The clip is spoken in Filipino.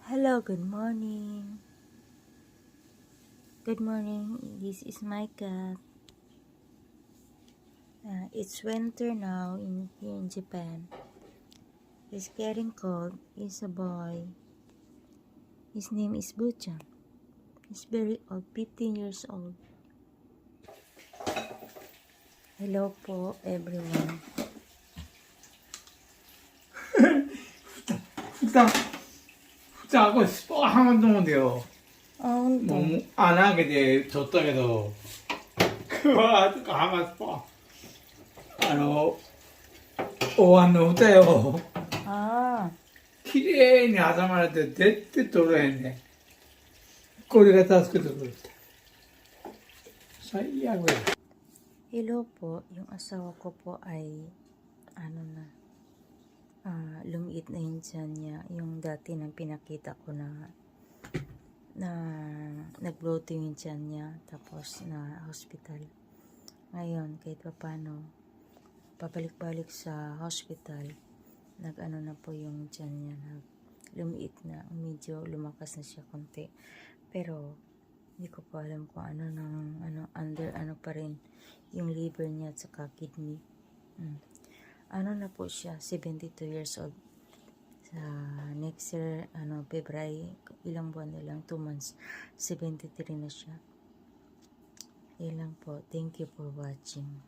Hello, good morning. Good morning. This is my cat. It's winter now here in Japan. It's getting cold. He's a boy. His name is Buchan. He's very old, 15 years old. Hello po, everyone. 蓋これスパーはまると思うんだよ。もう Oh, 穴開けて取ったけど、うわーとかはまスパお椀の蓋よ。ah, きれいに挟まれて絶対取れへんね。これが助けてくれて。最悪や。 hello po. Yung asawa ko po ay, lumiit na yung tiyan niya. Yung dati nang pinakita ko na nag-bloating yung tiyan niya, tapos na hospital. Ngayon, kahit pa paano, pabalik-balik sa hospital, nag-ano na po yung tiyan niya, lumiit na, medyo lumakas na siya konti. Pero, hindi ko pa alam kung under pa rin yung liver niya at saka kidney. Na po siya, 72 years old. Sa next year, February, ilang buwan na lang, 2 months, 73 na siya. Yan lang po. Thank you for watching.